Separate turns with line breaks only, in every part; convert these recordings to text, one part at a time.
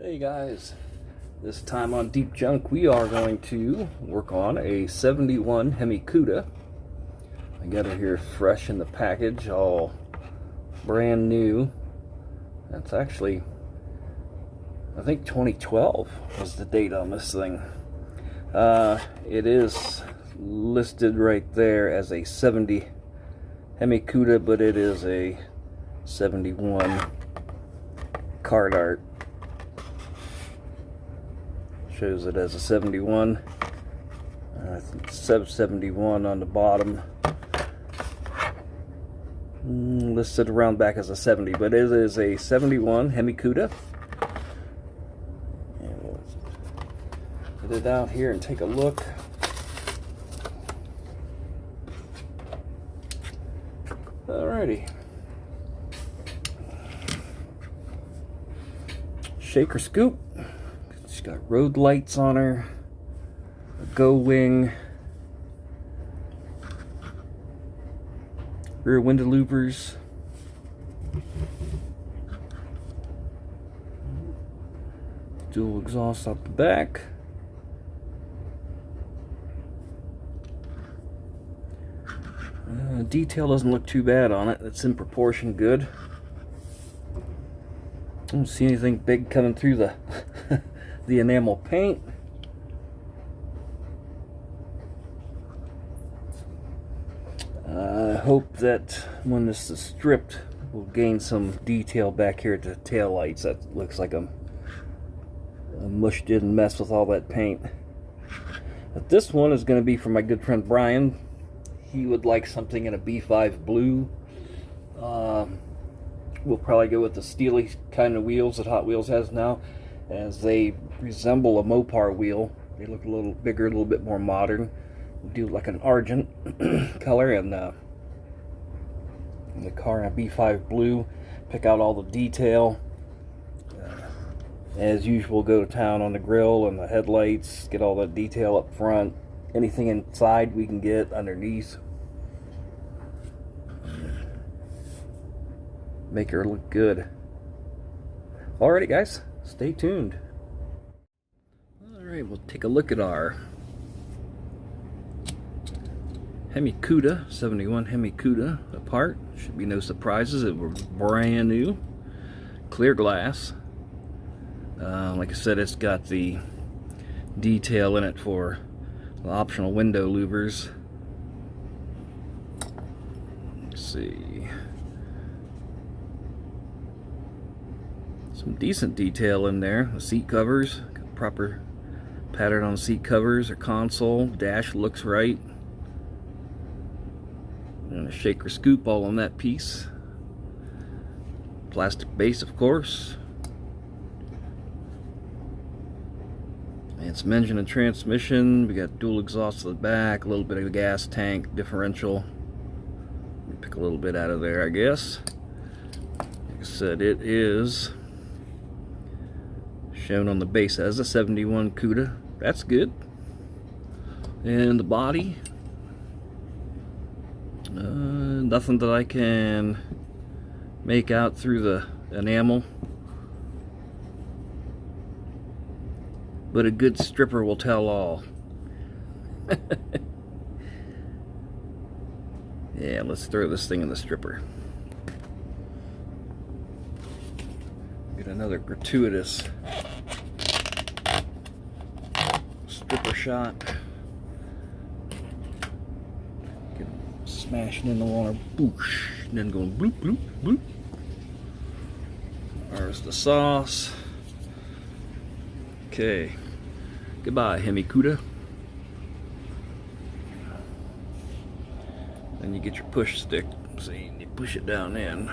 Hey guys, this time on Deep Junk we are going to work on a 71 Hemi Cuda. I got it here fresh in the package, all brand new. That's actually, I think 2012 was the date on this thing. It is listed right there as a 70 Hemi Cuda, but it is a 71 card art. Shows it as a 71. Sub 71 on the bottom. Listed around back as a 70, but it is a 71 Hemi Cuda. And we'll put it out here and take a look. Alrighty. Shaker scoop. She's got road lights on her, a go wing, rear window louvers, dual exhaust out the back, detail doesn't look too bad on it. It's in proportion good. I don't see anything big coming through the the enamel paint. I hope that when this is stripped, we'll gain some detail back here at the tail lights. That looks like a mushed in mess with all that paint. But this one is going to be for my good friend Brian. He would like something in a B5 blue. We'll probably go with the steely kind of wheels that Hot Wheels has now, as they resemble a Mopar wheel. They look a little bigger, a little bit more modern. We'll do like an argent color, and the car in a B5 blue. Pick out all the detail. As usual, go to town on the grille and the headlights. Get all that detail up front. Anything inside we can get underneath. Make her look good. Alrighty guys, stay tuned. Alright, we'll take a look at our Hemi Cuda, 71 Hemi Cuda apart. Should be no surprises, it was brand new. Clear glass. Like I said, it's got the detail in it for the optional window louvers. Let's see. Some decent detail in there. The seat covers, got proper pattern on the seat covers or console. Dash looks right. And a shaker scoop all on that piece. Plastic base, of course. And some engine and transmission. We got dual exhaust to the back, a little bit of a gas tank, differential. Pick a little bit out of there, I guess. Like I said, it is shown on the base as a 71 Cuda. That's good. And the body, nothing that I can make out through the enamel, but a good stripper will tell all. Yeah, let's throw this thing in the stripper. Get another gratuitous stripper shot. Get smashing in the water, boosh, and then going bloop, bloop, bloop. There's the sauce. Okay, goodbye, Hemi Cuda. Then you get your push stick. See, you push it down in.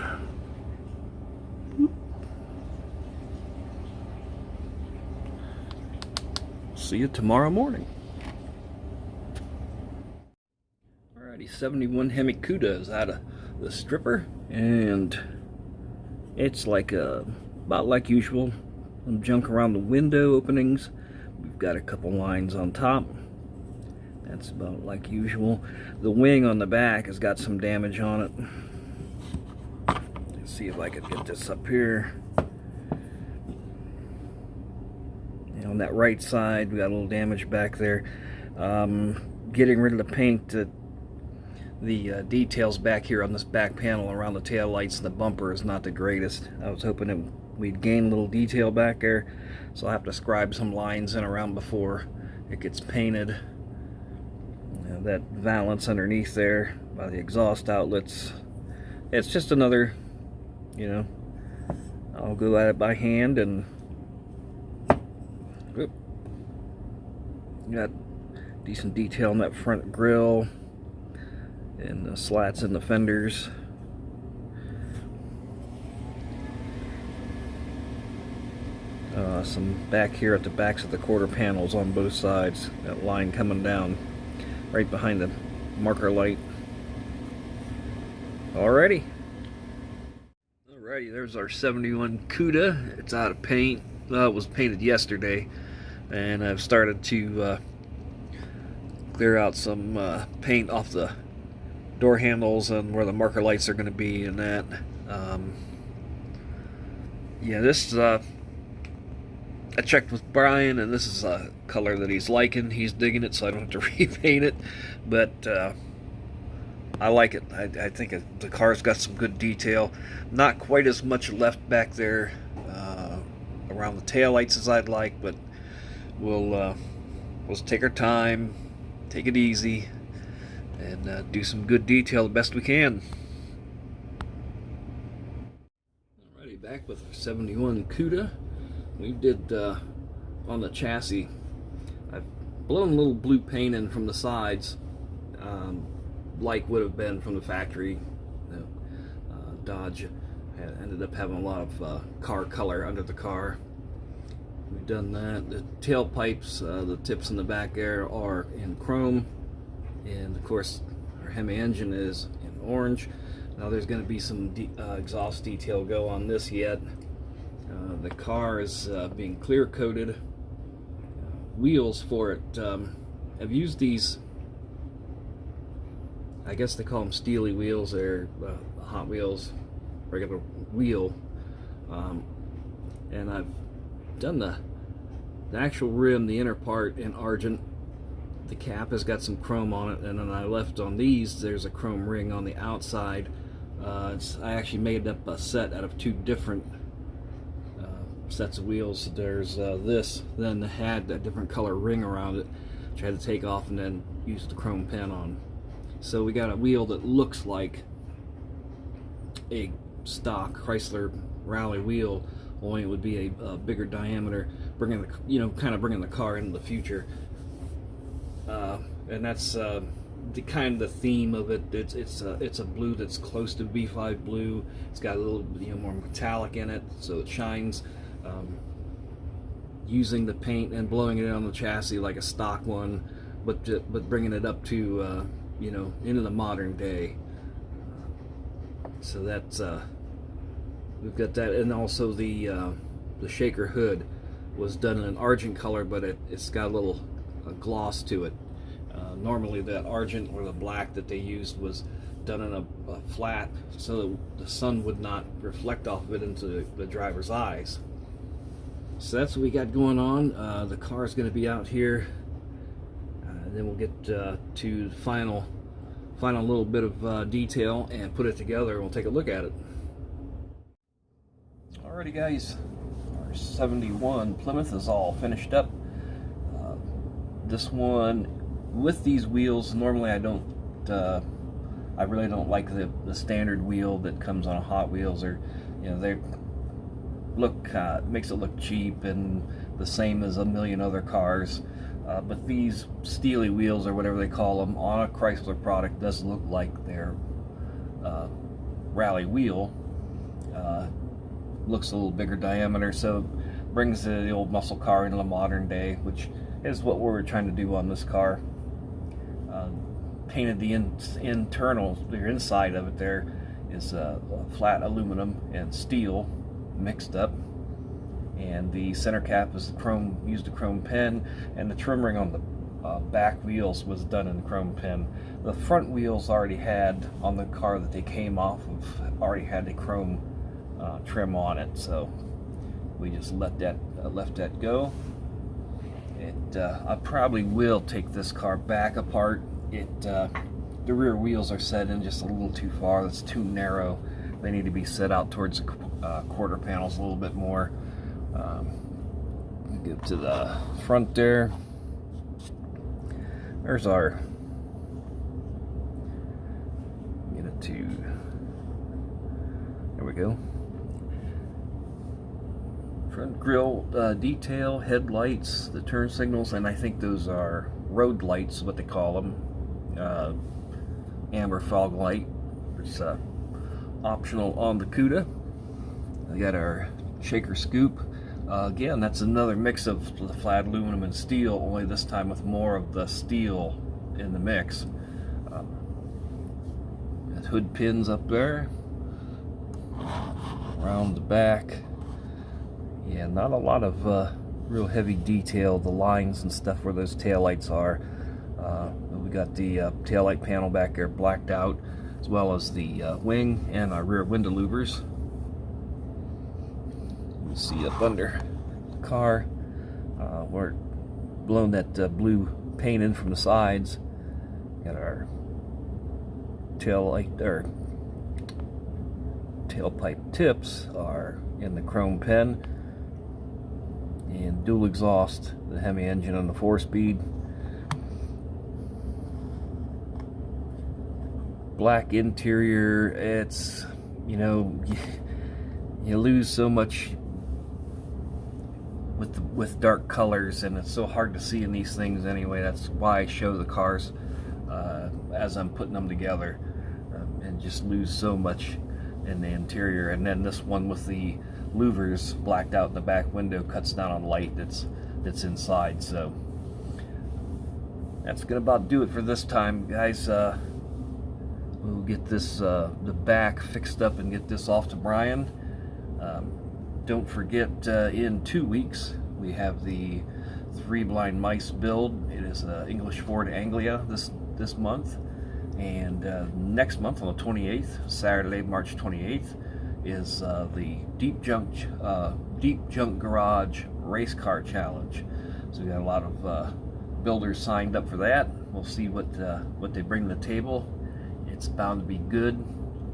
Boop. See you tomorrow morning. Alrighty, 71 Hemi Cuda is out of the stripper, and it's like about like usual. Some junk around the window openings. We've got a couple lines on top. That's about like usual. The wing on the back has got some damage on it. Let's see if I can get this up here. on that right side. We got a little damage back there. Getting rid of the paint. The details back here on this back panel around the tail lights and the bumper is not the greatest. I was hoping we'd gain a little detail back there, so I'll have to scribe some lines in around before it gets painted. That valance underneath there by the exhaust outlets, it's just another, you know, I'll go at it by hand. And whoop, got decent detail on that front grille and the slats in the fenders. Some back here at the backs of the quarter panels on both sides. That line coming down right behind the marker light. Alrighty, there's our 71 Cuda. It's out of paint. Well, it was painted yesterday, and I've started to clear out some paint off the door handles and where the marker lights are going to be, and that. Yeah, this I checked with Brian, and this is a color that he's liking. He's digging it, so I don't have to repaint it. But I like it. I think the car's got some good detail. Not quite as much left back there around the taillights as I'd like, but we'll take our time, take it easy, and do some good detail the best we can. Alrighty, back with our 71 Cuda. We did on the chassis, I've blown a little blue paint in from the sides, like would have been from the factory. Dodge ended up having a lot of car color under the car. We've done that. The tailpipes, the tips in the back there are in chrome, and of course our Hemi engine is in orange. Now there's going to be some exhaust detail go on this yet. The car is being clear coated. Wheels for it. I've used these, I guess they call them Steely wheels. They're Hot Wheels regular wheel, and I've done the actual rim, the inner part, in argent. The cap has got some chrome on it, and then I left on these, there's a chrome ring on the outside. I actually made up a set out of two different sets of wheels. There's this, then had a different color ring around it, which I had to take off and then use the chrome pen on. So we got a wheel that looks like a stock Chrysler Rally wheel, only it would be a bigger diameter, bringing the, you know, kind of bringing the car into the future. And that's the kind of the theme of it. It's a blue that's close to B5 blue. It's got a little, you know, more metallic in it, so it shines. Using the paint and blowing it on the chassis like a stock one, but bringing it up to you know, into the modern day. So that's we've got that, and also the shaker hood was done in an argent color, but it's got a little gloss to it. Normally that argent or the black that they used was done in a flat, so that the sun would not reflect off of it into the driver's eyes. So that's what we got going on. The car is going to be out here, then we'll get to final little bit of detail and put it together, and we'll take a look at it. Alrighty guys, our 71 Plymouth is all finished up. This one with these wheels, normally I really don't like the standard wheel that comes on Hot Wheels, or, you know, they look makes it look cheap and the same as a million other cars. But these Steely wheels, or whatever they call them, on a Chrysler product does look like their Rally wheel. Looks a little bigger diameter, so brings the old muscle car into the modern day, which is what we're trying to do on this car. Painted the internal, the inside of it there is flat aluminum and steel mixed up, and the center cap is chrome, used a chrome pen, and the trim ring on the back wheels was done in chrome pen. The front wheels already had, on the car that they came off of, already had the chrome trim on it, so we just left that go. I probably will take this car back apart. The rear wheels are set in just a little too far. That's too narrow. They need to be set out towards the quarter panels a little bit more. Get to the front there. There's our, get it to, there we go. Front grille detail, headlights, the turn signals, and I think those are road lights, what they call them. Amber fog light. It's optional on the Cuda. We got our shaker scoop. Again, that's another mix of the flat aluminum and steel, only this time with more of the steel in the mix. Got hood pins up there. Around the back. Yeah, not a lot of real heavy detail, the lines and stuff where those taillights are. We got the taillight panel back there blacked out, as well as the wing and our rear window louvers. You see up under the car, we're blowing that blue paint in from the sides. Got our tailpipe tips are in the chrome pen, and dual exhaust, the Hemi engine on the 4-speed. Black interior. It's, you know, you lose so much with dark colors, and it's so hard to see in these things anyway. That's why I show the cars as I'm putting them together, and just lose so much in the interior. And then this one with the louvers blacked out in the back window cuts down on light that's inside. So that's gonna about do it for this time, guys. We'll get this the back fixed up and get this off to Brian. Don't forget, in 2 weeks we have the 3 blind mice build. It is English Ford Anglia this month, and next month on the 28th, Saturday, March 28th, is the Deep Junk Garage Race Car Challenge. So we got a lot of builders signed up for that. We'll see what they bring to the table. It's bound to be good.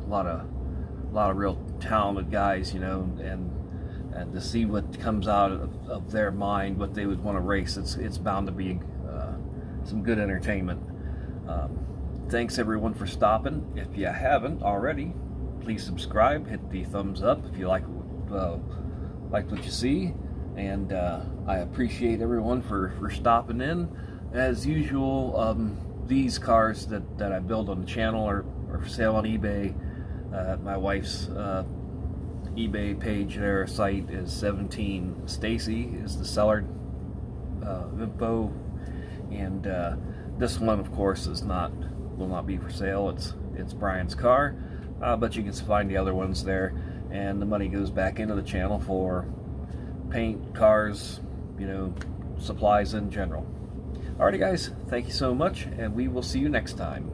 A lot of real talented guys, you know, and to see what comes out of their mind, what they would want to race. It's bound to be some good entertainment. Thanks everyone for stopping. If you haven't already, please subscribe, hit the thumbs up if you like what you see, and I appreciate everyone for stopping in. As usual, these cars that I build on the channel are for sale on eBay. My wife's eBay page, their site is 17 Stacy is the seller info, and this one, of course, will not be for sale. It's Brian's car, but you can find the other ones there, and the money goes back into the channel for paint, cars, you know, supplies in general. Alrighty guys, thank you so much, and we will see you next time.